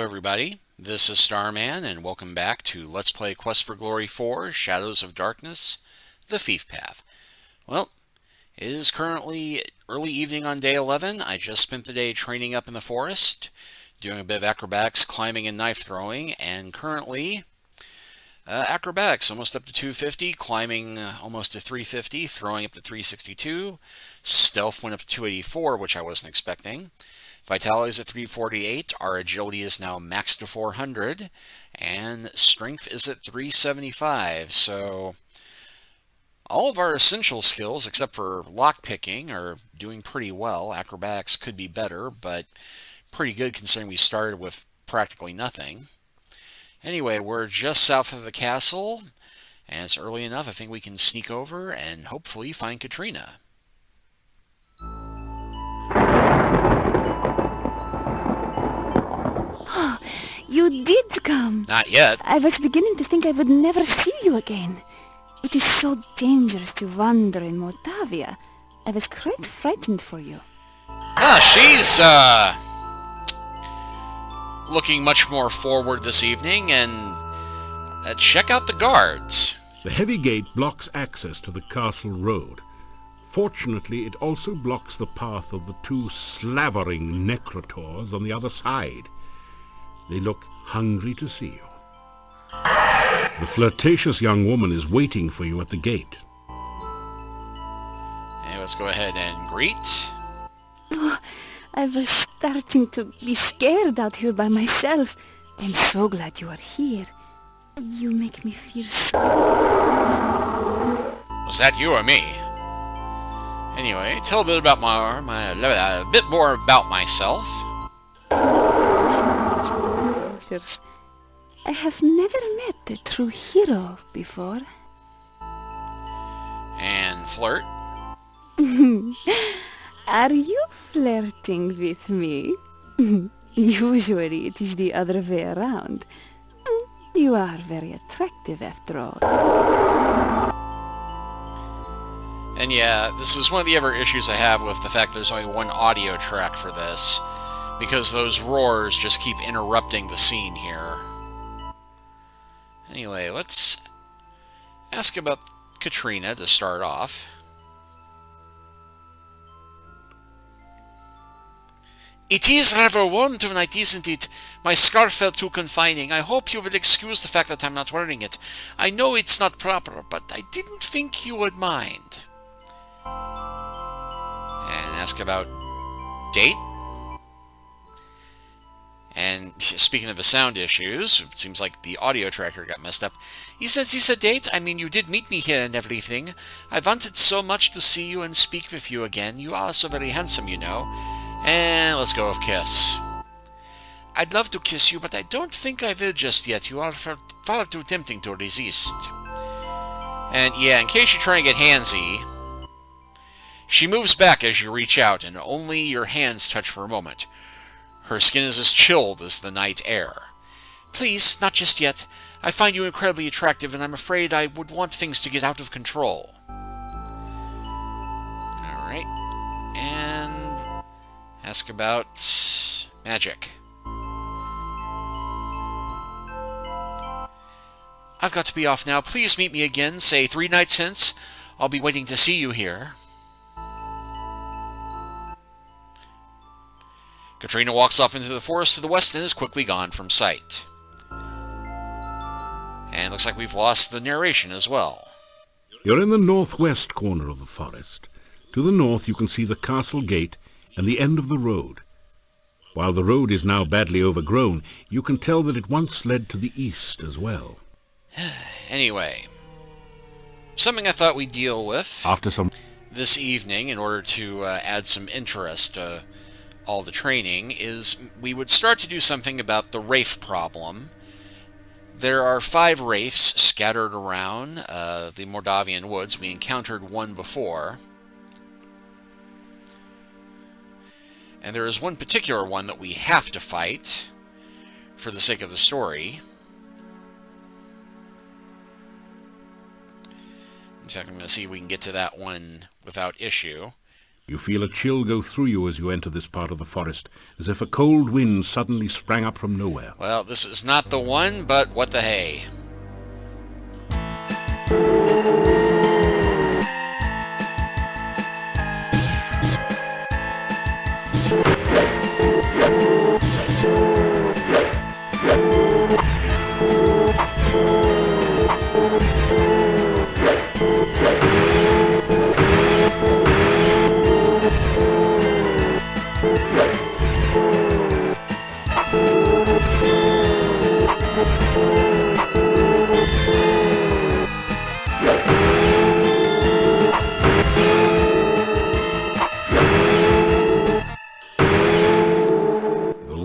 everybody, this is Starman, and welcome back to Let's Play Quest for Glory 4, Shadows of Darkness, The Thief Path. Well, it is currently early evening on day 11. I just spent the day training up in the forest, doing a bit of acrobatics, climbing and knife throwing, and currently, acrobatics almost up to 250, climbing almost to 350, throwing up to 362, stealth went up to 284, which I wasn't expecting. Vitality is at 348, our agility is now maxed to 400, and strength is at 375, so all of our essential skills, except for lockpicking, are doing pretty well. Acrobatics could be better, but pretty good considering we started with practically nothing. Anyway, we're just south of the castle, and it's early enough. I think we can sneak over and hopefully find Katrina. You did come. Not yet. I was beginning to think I would never see you again. It is so dangerous to wander in Mordavia. I was quite frightened for you. Ah, she's, looking much more forward this evening, and check out the guards. The heavy gate blocks access to the castle road. Fortunately, it also blocks the path of the two slavering necrotors on the other side. They look hungry to see you. The flirtatious young woman is waiting for you at the gate. And let's go ahead and greet. Oh, I was starting to be scared out here by myself. I'm so glad you are here. You make me feel so... Was that you or me? Anyway, tell a bit about a bit more about myself. I have never met a true hero before. And flirt. Are you flirting with me? Usually it is the other way around. You are very attractive after all. And yeah, this is one of the other issues I have with the fact there's only one audio track for this, because those roars just keep interrupting the scene here. Anyway, let's ask about Katrina to start off. It is rather warm tonight, isn't it? My scarf felt too confining. I hope you will excuse the fact that I'm not wearing it. I know it's not proper, but I didn't think you would mind. And ask about date. And speaking of the sound issues, it seems like the audio tracker got messed up. He says it's a date. I mean, you did meet me here and everything. I wanted so much to see you and speak with you again. You are so very handsome, you know. And let's go with kiss. I'd love to kiss you, but I don't think I will just yet. You are far too tempting to resist. And yeah, in case you're trying to get handsy, she moves back as you reach out, and only your hands touch for a moment. Her skin is as chilled as the night air. Please, not just yet. I find you incredibly attractive, and I'm afraid I would want things to get out of control. Alright. And ask about magic. I've got to be off now. Please meet me again, say 3 nights hence. I'll be waiting to see you here. Katrina walks off into the forest to the west and is quickly gone from sight. And looks like we've lost the narration as well. You're in the northwest corner of the forest. To the north you can see the castle gate and the end of the road. While the road is now badly overgrown, you can tell that it once led to the east as well. Anyway, something I thought we'd deal with this evening in order to add some interest to all the training is we would start to do something about the wraith problem. There are 5 wraiths scattered around the Mordavian woods. We encountered one before. And there is one particular one that we have to fight for the sake of the story. In fact, I'm going to see if we can get to that one without issue. You feel a chill go through you as you enter this part of the forest, as if a cold wind suddenly sprang up from nowhere. Well, this is not the one, but what the hey.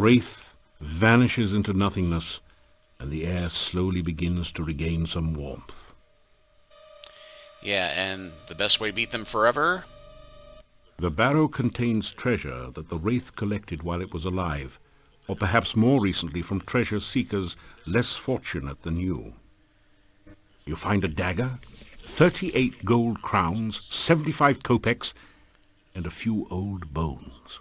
Wraith vanishes into nothingness, and the air slowly begins to regain some warmth. Yeah, and the best way to beat them forever? The barrow contains treasure that the Wraith collected while it was alive, or perhaps more recently from treasure seekers less fortunate than you. You find a dagger, 38 gold crowns, 75 kopecks, and a few old bones.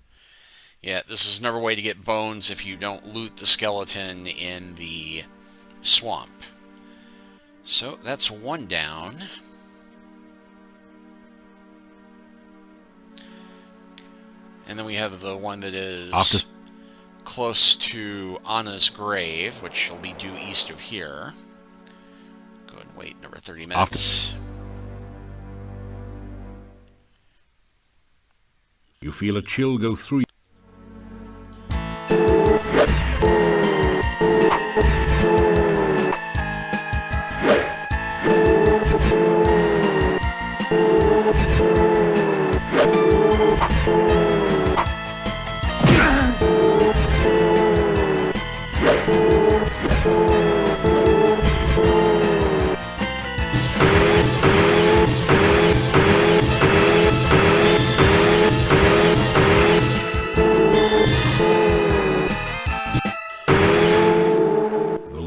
Yeah, this is another way to get bones if you don't loot the skeleton in the swamp. So that's one down. And then we have the one that is close to Anna's grave, which will be due east of here. Go ahead and wait another 30 minutes. You feel a chill go through you.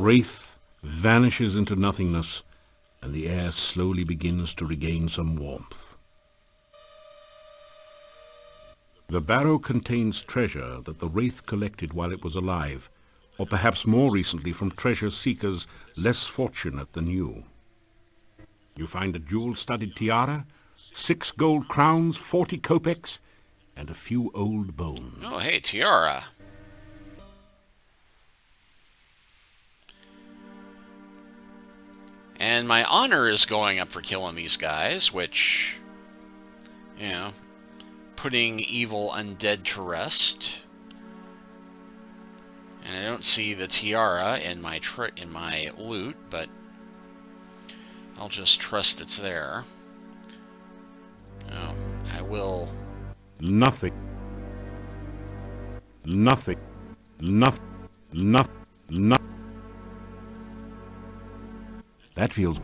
Wraith vanishes into nothingness, and the air slowly begins to regain some warmth. The barrow contains treasure that the Wraith collected while it was alive, or perhaps more recently from treasure seekers less fortunate than you. You find a jewel-studded tiara, 6 gold crowns, 40 kopecks, and a few old bones. Oh, hey, tiara. And my honor is going up for killing these guys, which, you know, putting evil undead to rest. And I don't see the tiara in my loot, but I'll just trust it's there. Oh, I will. Nothing. That feels...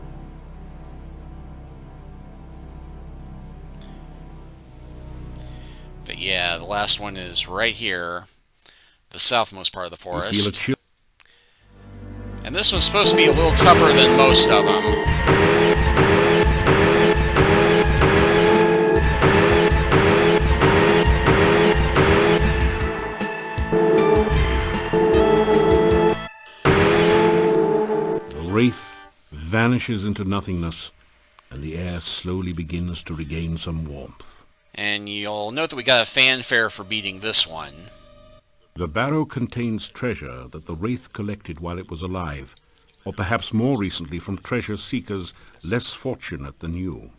But yeah, the last one is right here, the southmost part of the forest. You feel a chill. And this one's supposed to be a little tougher than most of them. The Wraith vanishes into nothingness, and the air slowly begins to regain some warmth. And you'll note that we got a fanfare for beating this one. The barrow contains treasure that the Wraith collected while it was alive, or perhaps more recently from treasure seekers less fortunate than you.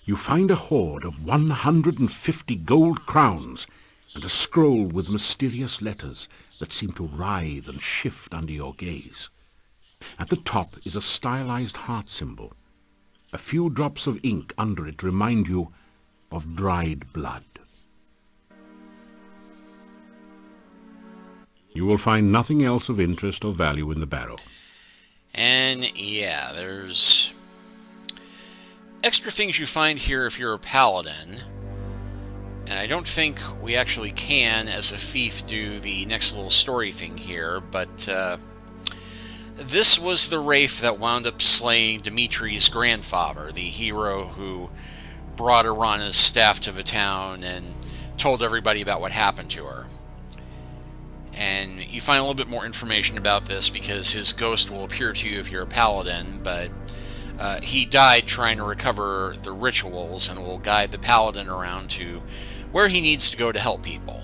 You find a hoard of 150 gold crowns and a scroll with mysterious letters that seem to writhe and shift under your gaze. At the top is a stylized heart symbol. A few drops of ink under it remind you of dried blood. You will find nothing else of interest or value in the barrow. And yeah, there's extra things you find here if you're a paladin. And I don't think we actually can, as a thief, do the next little story thing here, but this was the wraith that wound up slaying Dimitri's grandfather, the hero who brought Arana's staff to the town and told everybody about what happened to her. And you find a little bit more information about this because his ghost will appear to you if you're a paladin, but he died trying to recover the rituals and will guide the paladin around to where he needs to go to help people.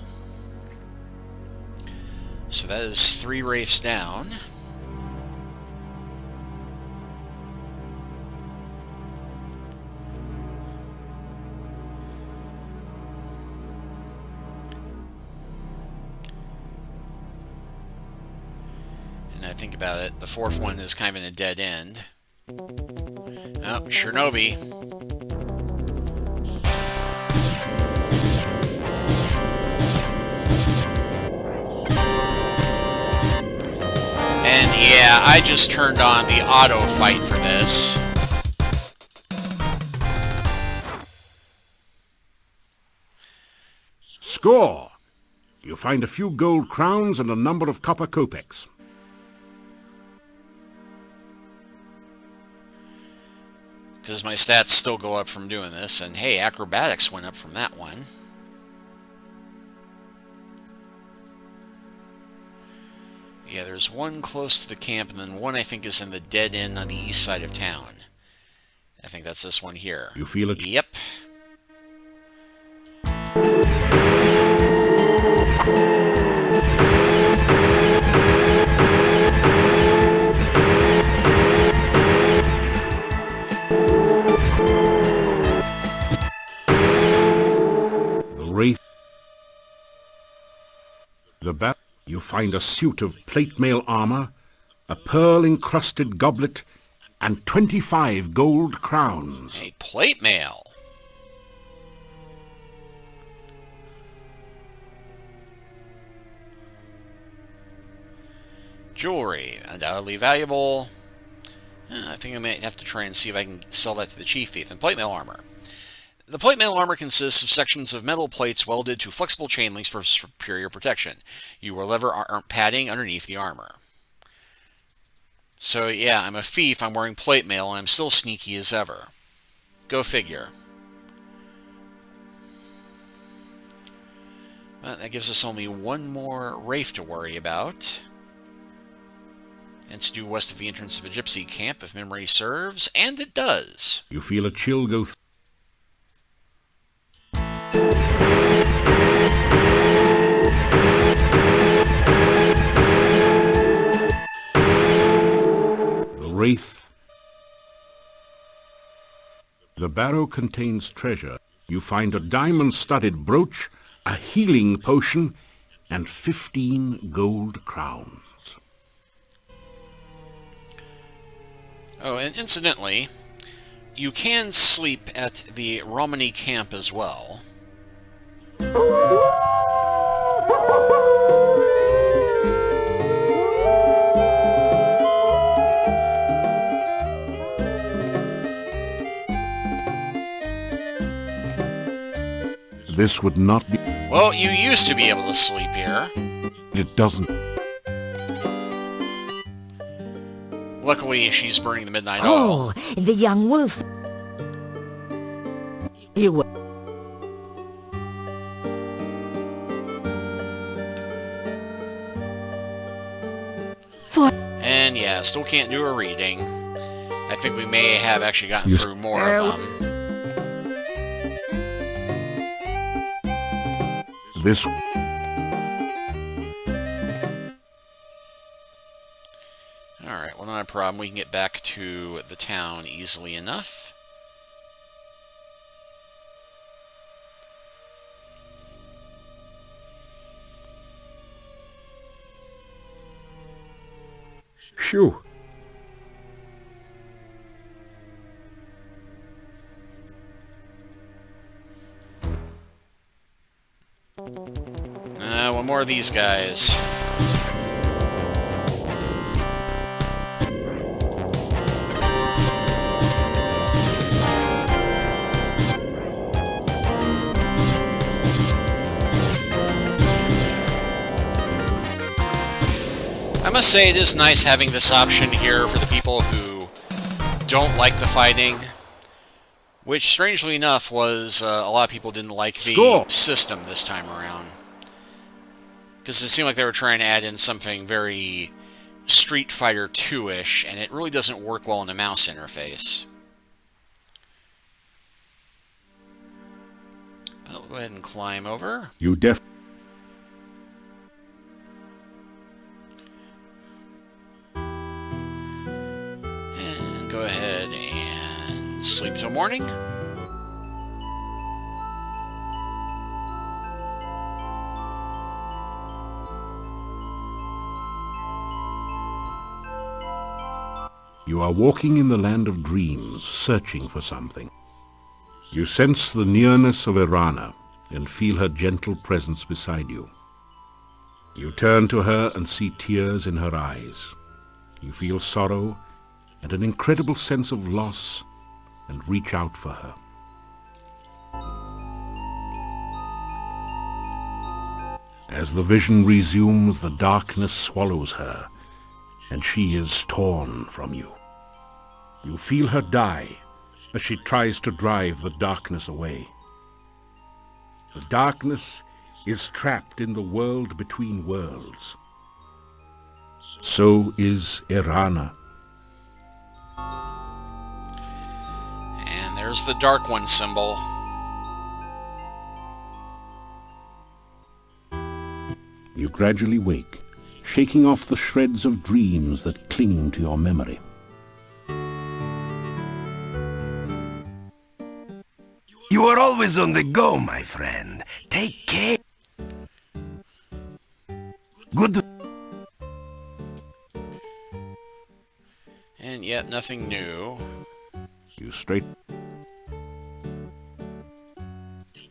So that is 3 wraiths down. And I think about it, the 4th one is kind of in a dead end. Oh, Chernobyl. And yeah, I just turned on the auto fight for this. Score! You find a few gold crowns and a number of copper kopecks. Because my stats still go up from doing this, and hey, acrobatics went up from that one. Yeah, there's one close to the camp, and then one I think is in the dead end on the east side of town. I think that's this one here. You feel it? Yep. You find a suit of plate mail armor, a pearl-encrusted goblet, and 25 gold crowns. Hey, plate mail. Jewelry, undoubtedly valuable. I think I might have to try and see if I can sell that to the chief thief. And plate mail armor. The plate mail armor consists of sections of metal plates welded to flexible chain links for superior protection. You will lever padding underneath the armor. So yeah, I'm a thief, I'm wearing plate mail, and I'm still sneaky as ever. Go figure. Well, that gives us only one more wraith to worry about. It's due west of the entrance of a gypsy camp, if memory serves, and it does. You feel a chill go through. Wraith. The barrow contains treasure. You find a diamond-studded brooch, a healing potion, and 15 gold crowns. Oh, and incidentally, you can sleep at the Romani camp as well. This would not be... Well, you used to be able to sleep here. It doesn't... Luckily, she's burning the midnight oil. Oh, the young wolf. You were... And yeah, still can't do a reading. I think we may have actually gotten through more of them. This... Alright, well, not a problem. We can get back to the town easily enough. Phew. One more of these guys. I must say it is nice having this option here for the people who don't like the fighting. Which, strangely enough, was a lot of people didn't like the Score! system this time around. Because it seemed like they were trying to add in something very Street Fighter 2-ish, and it really doesn't work well in the mouse interface. But we'll go ahead and climb over. You And go ahead and sleep till morning. You are walking in the land of dreams, searching for something. You sense the nearness of Irana and feel her gentle presence beside you. You turn to her and see tears in her eyes. You feel sorrow and an incredible sense of loss and reach out for her. As the vision resumes, the darkness swallows her, and she is torn from you. You feel her die as she tries to drive the darkness away. The darkness is trapped in the world between worlds. So is Irana. And there's the Dark One symbol. You gradually wake, shaking off the shreds of dreams that cling to your memory. You are always on the go, my friend. Take care. Good. And yet, nothing new. You straight...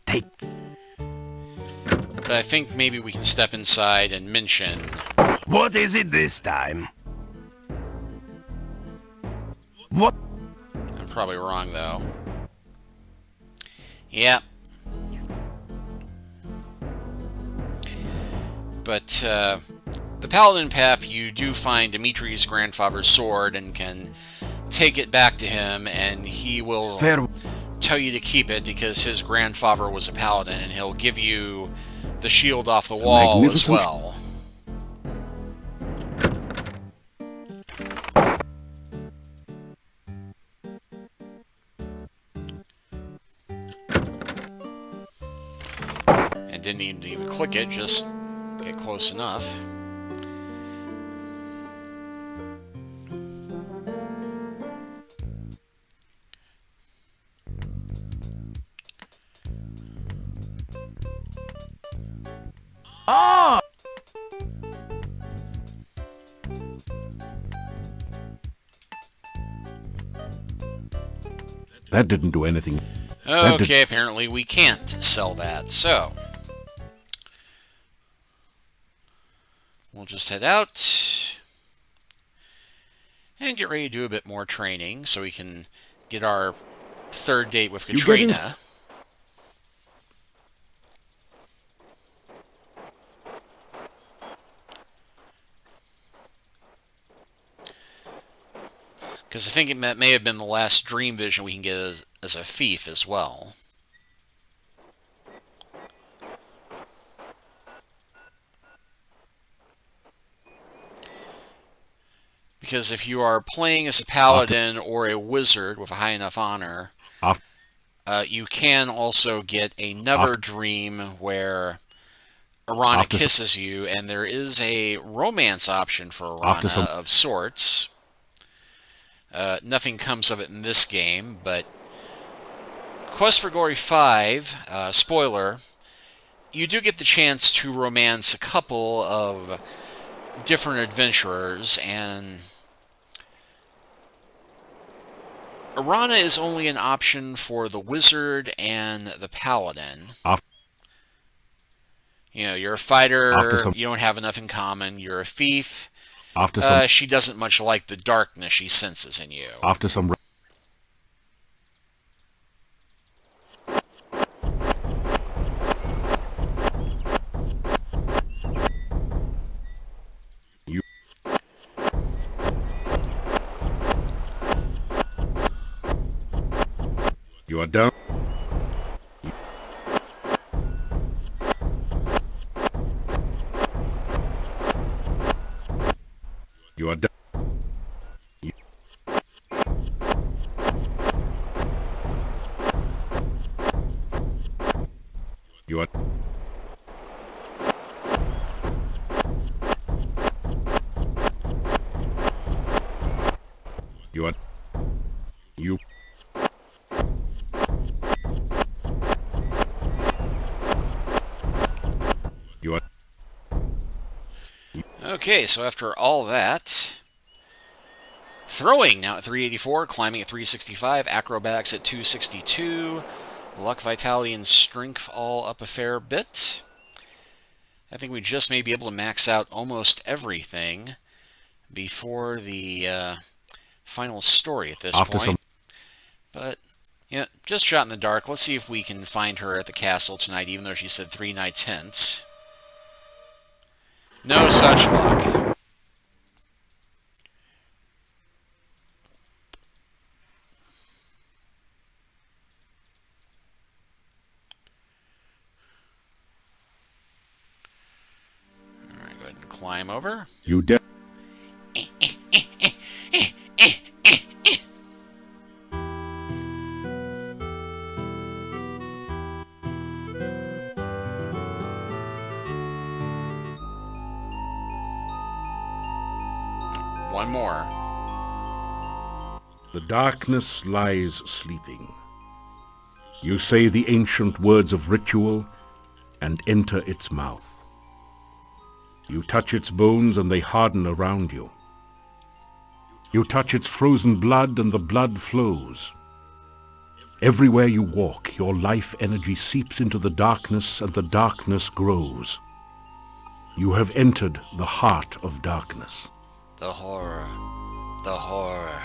Take. But I think maybe we can step inside and mention... What is it this time? What? I'm probably wrong, though. Yeah. But, the Paladin Path, you do find Dimitri's grandfather's sword and can take it back to him, and he will tell you to keep it because his grandfather was a paladin, and he'll give you the shield off the wall as well. And didn't even click it, just get close enough. Oh! That didn't do anything. Okay, apparently we can't sell that, so... we'll just head out and get ready to do a bit more training so we can get our third date with Katrina. Because I think it may have been the last dream vision we can get as a thief as well. Because if you are playing as a paladin or a wizard with a high enough honor, you can also get another dream where Irana kisses you, and there is a romance option for Irana of sorts. Nothing comes of it in this game, but Quest for Glory 5, spoiler, you do get the chance to romance a couple of different adventurers, and Irana is only an option for the wizard and the paladin. You know, you're a fighter, you don't have enough in common, you're a thief. She doesn't much like the darkness she senses in you. After some... You are down. You are down. You are. You are. You. You are. Okay, so after all that, throwing now at 384, climbing at 365, acrobatics at 262, luck, vitality, and strength all up a fair bit. I think we just may be able to max out almost everything before the final story at this point. But, yeah, just shot in the dark. Let's see if we can find her at the castle tonight, even though she said 3 nights hence. No such luck. Alright, go ahead and climb over. You dare. One more. The darkness lies sleeping. You say the ancient words of ritual and enter its mouth. You touch its bones and they harden around you. You touch its frozen blood and the blood flows. Everywhere you walk, your life energy seeps into the darkness and the darkness grows. You have entered the heart of darkness. The horror. The horror.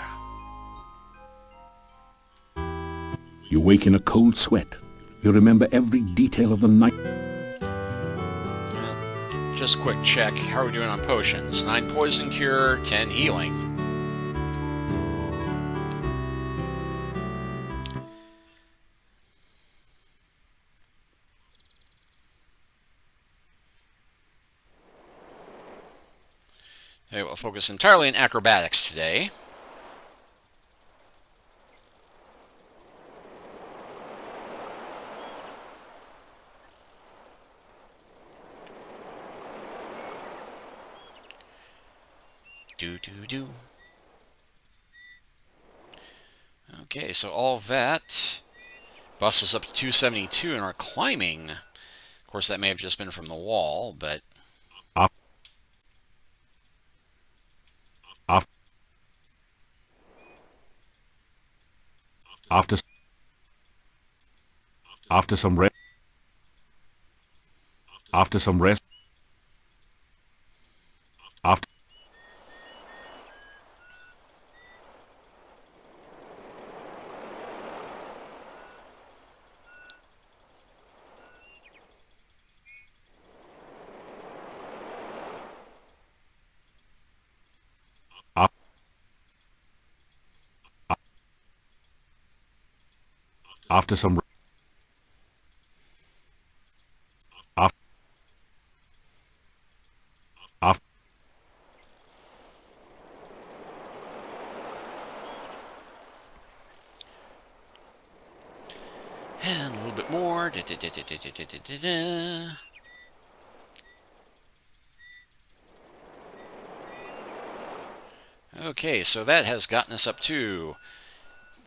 You wake in a cold sweat. You remember every detail of the night. Just a quick check. How are we doing on potions? 9 poison cure, 10 healing. Okay, we'll focus entirely on acrobatics today. Do. Okay, so all that buffs us up to 272 in our climbing. Of course, that may have just been from the wall, but... After some rest. After some rest. After. After some. And a little bit more. Okay, so that has gotten us up to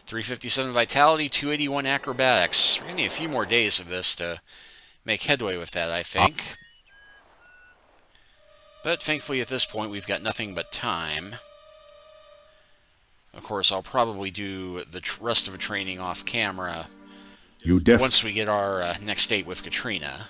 357 vitality, 281 acrobatics. We're going to need a few more days of this to make headway with that, I think. But thankfully at this point we've got nothing but time. Of course, I'll probably do the rest of the training off camera once we get our next date with Katrina.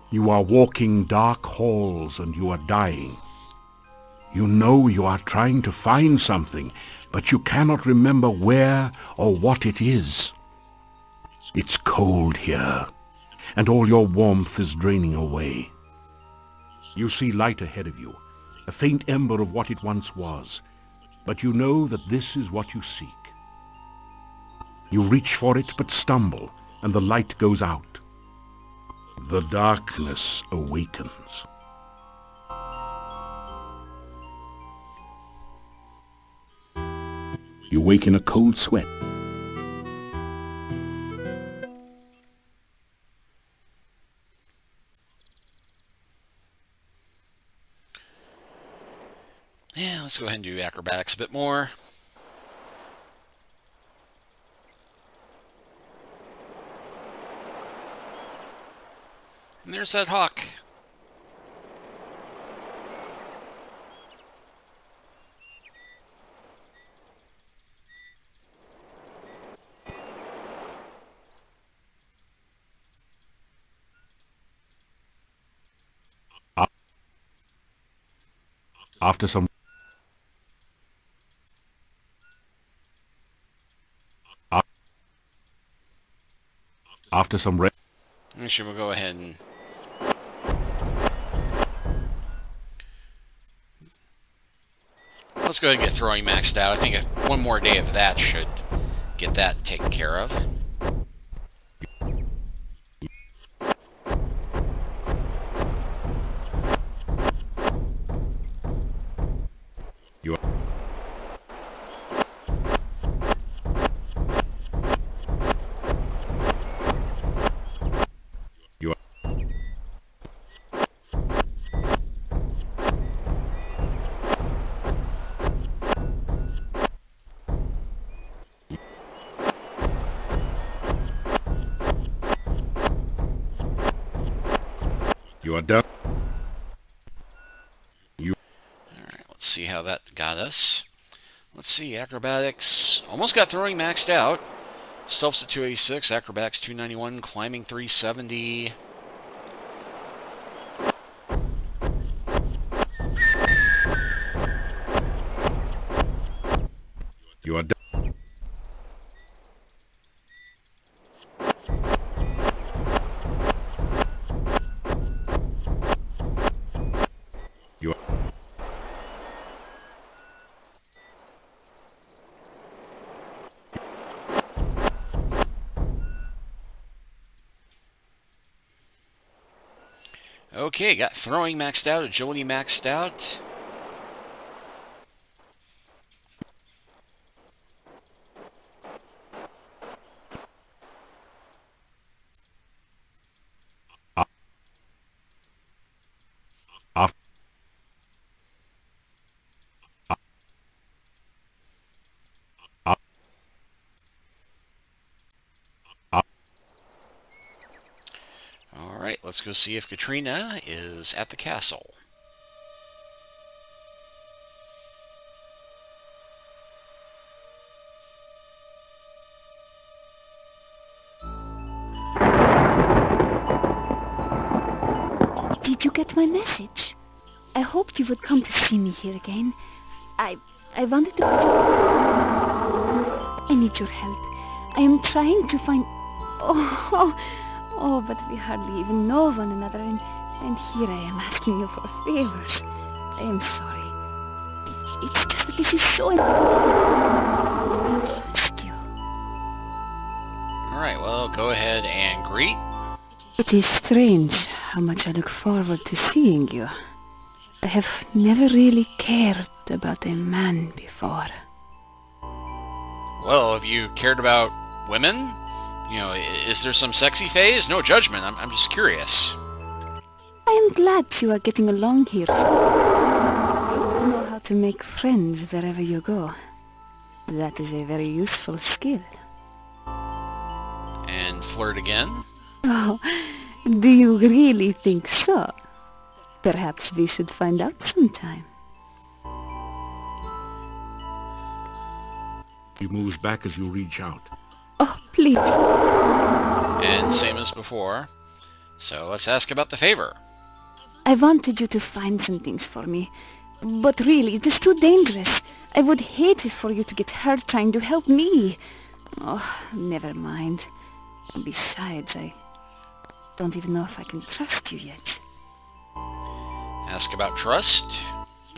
You are walking dark halls and you are dying. You know you are trying to find something, but you cannot remember where or what it is. It's cold here, and all your warmth is draining away. You see light ahead of you, a faint ember of what it once was, but you know that this is what you seek. You reach for it but stumble, and the light goes out. The darkness awakens. You wake in a cold sweat. Yeah, let's go ahead and do acrobatics a bit more. And there's that hawk. After some rest, I'm sure we'll go ahead and let's go ahead and get throwing maxed out. I think one more day of that should get that taken care of. you you you are done. Alright, let's see how that got us. Let's see, acrobatics. Almost got throwing maxed out. Stealth's at 286, acrobatics 291, climbing 370. You are done. You are Okay, got throwing maxed out, agility maxed out. af- af- Alright, let's go see if Katrina is at the castle. Did you get my message? I hoped you would come to see me here again. I wanted to... I need your help. I am trying to find... Oh, but we hardly even know one another, and here I am asking you for favors. I am sorry. It's just that this is so important to ask you. Alright, well, go ahead and greet. It is strange how much I look forward to seeing you. I have never really cared about a man before. Well, have you cared about women? You know, is there some sexy phase? No judgment, I'm just curious. I am glad you are getting along here. You know how to make friends wherever you go. That is a very useful skill. And flirt again? Oh, do you really think so? Perhaps we should find out sometime. He moves back as you reach out. Oh, please. And same as before. So let's ask about the favor. I wanted you to find some things for me. But really, it is too dangerous. I would hate it for you to get hurt trying to help me. Oh, never mind. Besides, Don't even know if I can trust you yet. Ask about trust?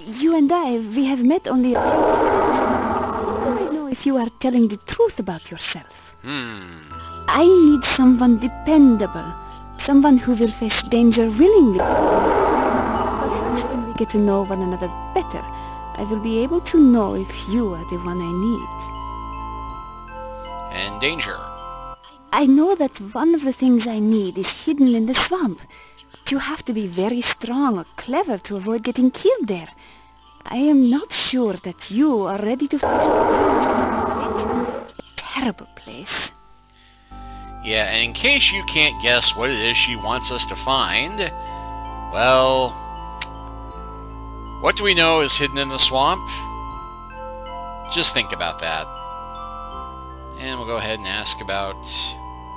You and we have met only a few times. How do I know if you are telling the truth about yourself? I need someone dependable. Someone who will face danger willingly. Perhaps when we get to know one another better, I will be able to know if you are the one I need. And danger? I know that one of the things I need is hidden in the swamp. You have to be very strong or clever to avoid getting killed there. I am not sure that you are ready to face a terrible place. Yeah, and in case you can't guess what it is she wants us to find, well, what do we know is hidden in the swamp? Just think about that. And we'll go ahead and ask about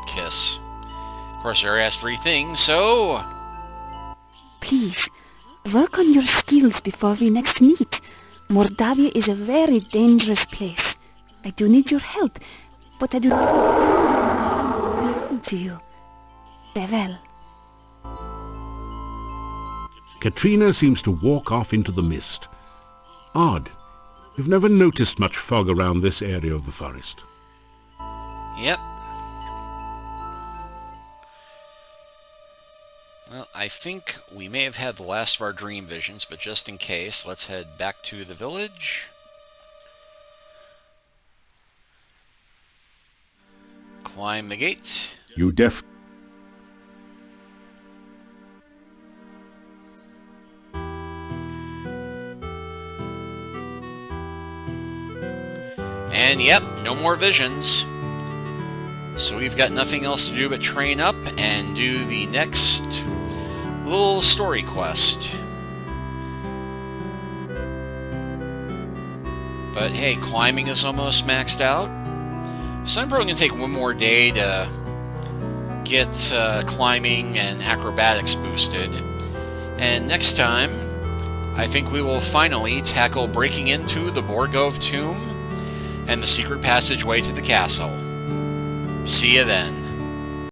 Kiss. Of course, I already asked 3 things, so... Please, work on your skills before we next meet. Mordavia is a very dangerous place. I do need your help, but I do not want to you. Farewell. Katrina seems to walk off into the mist. Odd. We've never noticed much fog around this area of the forest. Yep. Well, I think we may have had the last of our dream visions, but just in case, let's head back to the village. Climb the gate. You def... And yep, no more visions. So we've got nothing else to do but train up and do the next little story quest. But hey, climbing is almost maxed out. So I'm probably going to take one more day to get climbing and acrobatics boosted. And next time, I think we will finally tackle breaking into the Borgov tomb and the secret passageway to the castle. See you then.